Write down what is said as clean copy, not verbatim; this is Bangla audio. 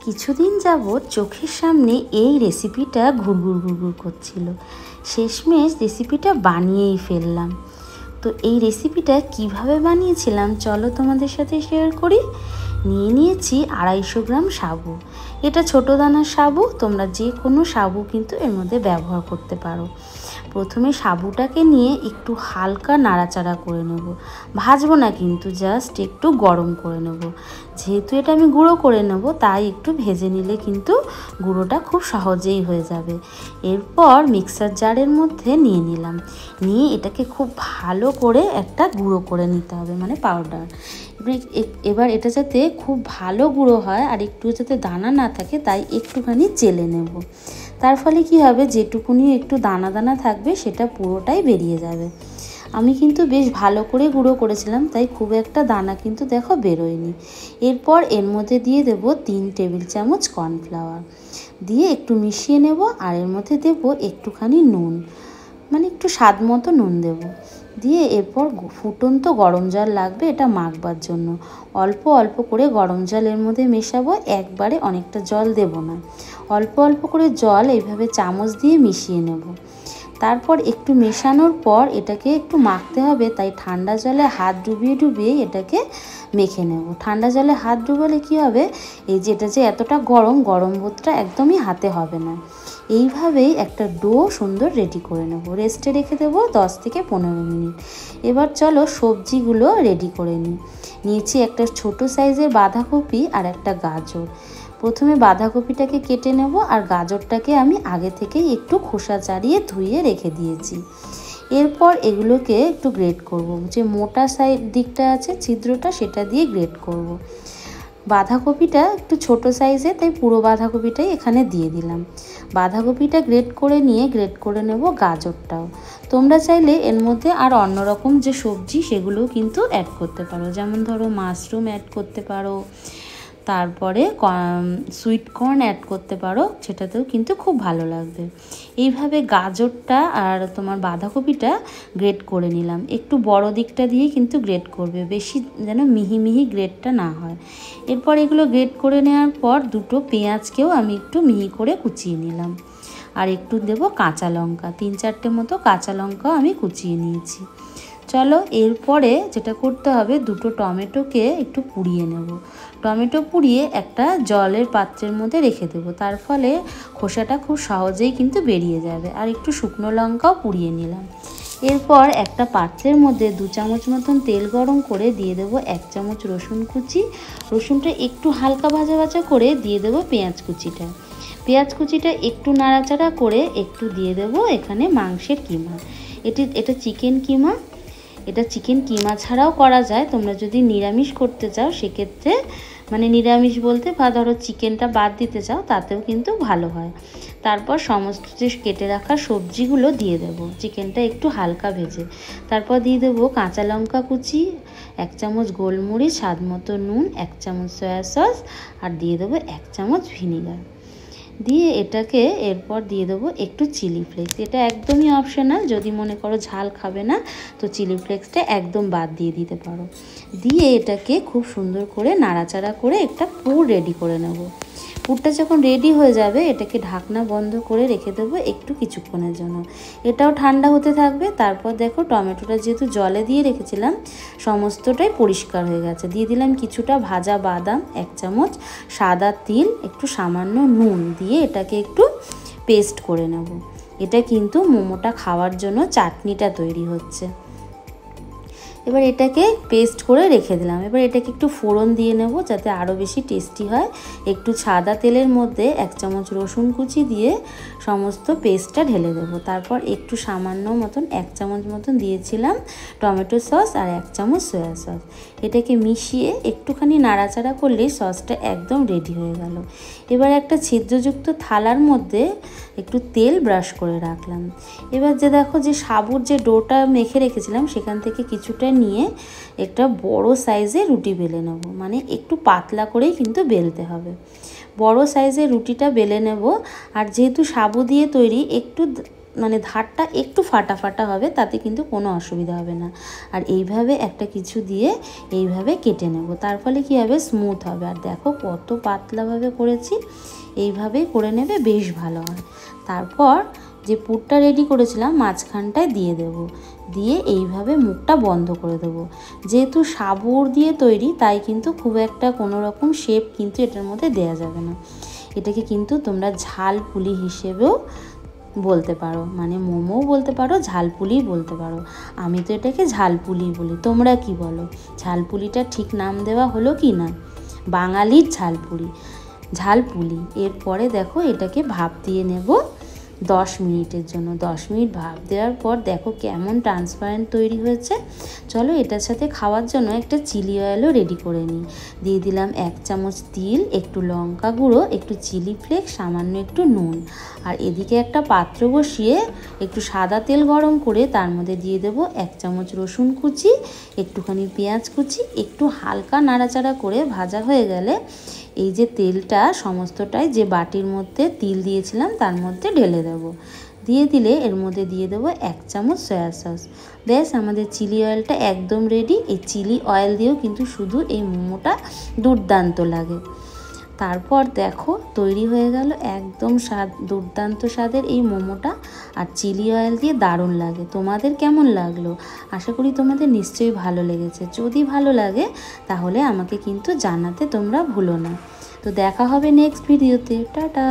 কিছুদিন যাবৎ চোখের সামনে এই রেসিপিটা ঘুরঘুর ঘুরঘুর করছিল। শেষমেশ রেসিপিটা বানিয়েই ফেললাম। তো এই রেসিপিটা কিভাবে বানিয়েছিলাম চলো তোমাদের সাথে শেয়ার করি। নিয়েছি 250 গ্রাম সাবু। এটা ছোটো দানার সাবু, তোমরা যে কোনো সাবু কিন্তু এর মধ্যে ব্যবহার করতে পারো। প্রথমে সাবুটাকে নিয়ে একটু হালকা নাড়াচাড়া করে নেব, ভাজবো না কিন্তু, জাস্ট একটু গরম করে নেব। যেহেতু এটা আমি গুঁড়ো করে নেব তাই একটু ভেজে নিলে কিন্তু গুঁড়োটা খুব সহজেই হয়ে যাবে। এরপর মিক্সার জারের মধ্যে নিয়ে নিলাম, নিয়ে এটাকে খুব ভালো করে একটা গুঁড়ো করে নিতে হবে, মানে পাউডার। এবার এটা যাতে খুব ভালো গুঁড়ো হয় আর একটু যাতে দানা না থাকে তাই একটুখানি চেলে নেব। তার ফলে কি হবে, যেটুকুনি একটু দানা দানা থাকবে সেটা পুরোটাই বেরিয়ে যাবে। আমি কিন্তু বেশ ভালো করে গুঁড়ো করেছিলাম তাই খুব একটা দানা কিন্তু দেখো বেরোয়নি। এরপর এর মধ্যে দিয়ে দেব 3 টেবিল চামচ কর্নফ্লাওয়ার, দিয়ে একটু মিশিয়ে নেব। আর এর মধ্যে দেব একটুখানি নুন, মানে একটু স্বাদ মতো নুন দেব। দিয়ে এরপর ফুটন্ত গরম জল লাগবে এটা মাখবার জন্য। অল্প অল্প করে গরম জল এর মধ্যে মেশাবো, একবারে অনেকটা জল দেব না। অল্প অল্প করে জল এইভাবে চামচ দিয়ে মিশিয়ে নেব। তারপর একটু মেশানোর পর এটাকে একটু মাখতে হবে, তাই ঠান্ডা জলে হাত ডুবিয়ে ডুবিয়ে এটাকে মেখে নেব। ঠান্ডা জলে হাত ডুবালে কি হবে, এই যে এটা যে এতটা গরম, গরম বোধটা একদমই হাতে হবে না। এইভাবেই একটা ডো সুন্দর রেডি করে নেব। রেস্টে রেখে দেবো 10 থেকে 15 মিনিট। এবার চলো সবজিগুলো রেডি করে নিয়েছি একটা ছোট সাইজের বাঁধাকপি আর একটা গাজর। প্রথমে বাঁধাকপিটাকে কেটে নেব আর গাজরটাকে আমি আগে থেকেই একটু খোসা ছাড়িয়ে ধুয়ে রেখে দিয়েছি। এরপর এগুলোকে একটু গ্রেট করব, যে মোটা সাইড দিকটা আছে ছিদ্রটা সেটা দিয়ে গ্রেট করব। বাঁধাকপিটা একটু ছোট সাইজে তাই পুরো বাঁধাকপিটাই এখানে দিয়ে দিলাম। বাঁধাকপিটা গ্রেট করে নিয়ে গ্রেট করে নেব গাজরটাও। তোমরা চাইলে এর মধ্যে আর অন্যরকম যে সবজি সেগুলোও কিন্তু অ্যাড করতে পারো, যেমন ধরো মাশরুম অ্যাড করতে পারো, তারপরে সুইট কর্ন অ্যাড করতে পারো, সেটাতেও কিন্তু খুব ভালো লাগবে। এইভাবে গাজরটা আর তোমার বাঁধাকপিটা গ্রেট করে নিলাম। একটু বড় দিকটা দিয়ে কিন্তু গ্রেট করবে, বেশি যেন মিহি মিহি গ্রেটটা না হয়। এরপর এগুলো গ্রেট করে নেওয়ার পর দুটো পেঁয়াজকেও আমি একটু মিহি করে কুচিয়ে নিলাম। আর একটু দেব কাঁচা লঙ্কা, 3-4টে মতো কাঁচা লঙ্কাও আমি কুচিয়ে নিয়েছি। চলো এরপরে যেটা করতে হবে, দুটো টমেটোকে একটু পুড়িয়ে নেব। টমেটো পুড়িয়ে একটা জলের পাত্রের মধ্যে রেখে দেবো, তার ফলে খোসাটা খুব সহজেই কিন্তু বেরিয়ে যাবে। আর একটু শুকনো লঙ্কাও পুড়িয়ে নিলাম। এরপর একটা পাত্রের মধ্যে 2 চামচ মতন তেল গরম করে দিয়ে দেবো 1 চামচ রসুন কুচি। রসুনটা একটু হালকা ভাজা ভাজা করে দিয়ে দেবো পেঁয়াজ কুচিটা। পেঁয়াজ কুচিটা একটু নাড়াচাড়া করে একটু দিয়ে দেবো এখানে মাংসের কিমা। এটা চিকেন কিমা। এটা চিকেন কিমা ছাড়াও করা যায়, তোমরা যদি নিরামিষ করতে চাও সেক্ষেত্রে, মানে নিরামিষ বলতে বা ধরো চিকেনটা বাদ দিতে চাও তাতেও কিন্তু ভালো হয়। তারপর সমস্ত যে কেটে রাখা সবজিগুলো দিয়ে দেবো, চিকেনটা একটু হালকা ভেজে। তারপর দিয়ে দেবো কাঁচা লঙ্কা কুচি, 1 চামচ গোলমরিচ, স্বাদ মতো নুন, 1 চামচ সয়া সস, আর দিয়ে দেবো 1 চামচ ভিনিগার। দিয়ে এটাকে এরপর দিয়ে দেবো একটু চিলি ফ্লেক্স। এটা একদমই অপশনাল, যদি মনে করো ঝাল খাবে না তো চিলি ফ্লেক্সটা একদম বাদ দিয়ে দিতে পারো। দিয়ে এটাকে খুব সুন্দর করে নাড়াচাড়া করে একটা পুর রেডি করে নেব। পুরটা যখন রেডি হয়ে যাবে এটাকে ঢাকনা বন্ধ করে রেখে দেবো একটু কিছুক্ষণের জন্য। এটাও ঠান্ডা হতে থাকবে। তারপর দেখো টমেটোটা যেহেতু জলে দিয়ে রেখেছিলাম সমস্তটাই পরিষ্কার হয়ে গেছে। দিয়ে দিলাম কিছুটা ভাজা বাদাম, 1 চামচ সাদা তিল, একটু সামান্য নুন দিয়ে এটাকে একটু পেস্ট করে নেব। এটা কিন্তু মোমোটা খাওয়ার জন্য চাটনিটা তৈরি হচ্ছে। এবার এটাকে পেস্ট করে রেখে দিলাম। এবার এটাকে একটু ফোড়ন দিয়ে নেব যাতে আরও বেশি টেস্টি হয়। একটু সাদা তেলের মধ্যে 1 চামচ রসুন কুচি দিয়ে সমস্ত পেস্টটা ঢেলে দেবো। তারপর একটু সামান্য মতন 1 চামচ মতন দিয়েছিলাম টমেটো সস আর 1 চামচ সয়া সস। এটাকে মিশিয়ে একটুখানি নাড়াচাড়া করলেই সসটা একদম রেডি হয়ে গেল। এবার একটা ছিদ্রযুক্ত থালার মধ্যে একটু তেল ব্রাশ করে রাখলাম। এবার যে দেখো যে সাবুর যে ডোটা মেখে রেখেছিলাম সেখান থেকে কিছুটা নিয়ে একটা বড় সাইজে রুটি বেলে নেব, মানে একটু পাতলা করেই কিন্তু বেলতে হবে। বড় সাইজের রুটিটা বেলে নেব। আর যেহেতু সাবু দিয়ে তৈরি একটু মানে ধারটা একটু ফাটা ফাটা হবে, তাতে কিন্তু কোনো অসুবিধা হবে না। আর এইভাবে একটা কিছু দিয়ে এইভাবে কেটে নেব, তার ফলে কী হবে, স্মুথ হবে। আর দেখো কত পাতলাভাবে করেছি, এইভাবেই করে নেবে, বেশ ভালো হয়। তারপর যে পুরটা রেডি করেছিলাম মাঝখানটায় দিয়ে দেব, দিয়ে এইভাবে মুখটা বন্ধ করে দেবো। যেহেতু সাবুর দিয়ে তৈরি, তাই কিন্তু খুব একটা কোনো রকম শেপ কিন্তু এটার মধ্যে দেওয়া যাবে না। এটাকে কিন্তু তোমরা ঝাল পুলি হিসেবেও বলতে পারো, মানে মোমোও বলতে পারো, ঝালপুলি বলতে পারো। আমি তো এটাকে ঝালপুলি বলি, তোমরা কি বলো? ঝালপুলিটা ঠিক নাম দেওয়া হলো কি না? বাঙালির ঝালপুলি। এরপরে দেখো এটাকে ভাপ দিয়ে নেব 10 মিনিটের জন্য। 10 মিনিট ভাপ দেওয়ার পর দেখো কেমন ট্রান্সপারেন্ট তৈরি হয়েছে। চলো এটার সাথে খাওয়ার জন্য একটা চিলি অয়েলও রেডি করে নিই। দিয়ে দিলাম 1 চামচ তিল, একটু লঙ্কা গুঁড়ো, একটু চিলি ফ্লেক্স, সামান্য একটু নুন। আর এদিকে একটা পাত্র বসিয়ে একটু সাদা তেল গরম করে তার মধ্যে দিয়ে দেবো 1 চামচ রসুন কুচি, একটুখানি পেঁয়াজ কুচি। একটু হালকা নাড়াচাড়া করে ভাজা হয়ে গেলে এই যে তেলটা সমস্তটাই যে বাটির মধ্যে তিল দিয়েছিলাম তার মধ্যে ঢেলে দেব। দিয়ে দিলে এর মধ্যে দিয়ে দেবো 1 চামচ সয়া সস। ব্যাস, আমাদের চিলি অয়েলটা একদম রেডি। এই চিলি অয়েল দিয়েও কিন্তু শুধু এই মোমোটা দুর্দান্ত লাগে। তারপর দেখো তৈরি হয়ে গেল একদম দুর্দান্ত স্বাদের এই মোমোটা। আর চিলি অয়েল দিয়ে দারুণ লাগে। তোমাদের কেমন লাগলো? আশা করি তোমাদের নিশ্চয়ই ভালো লেগেছে। যদি ভালো লাগে তাহলে আমাকে কিন্তু জানাতে তোমরা ভুলো না। তো দেখা হবে নেক্সট ভিডিওতে। টাটা।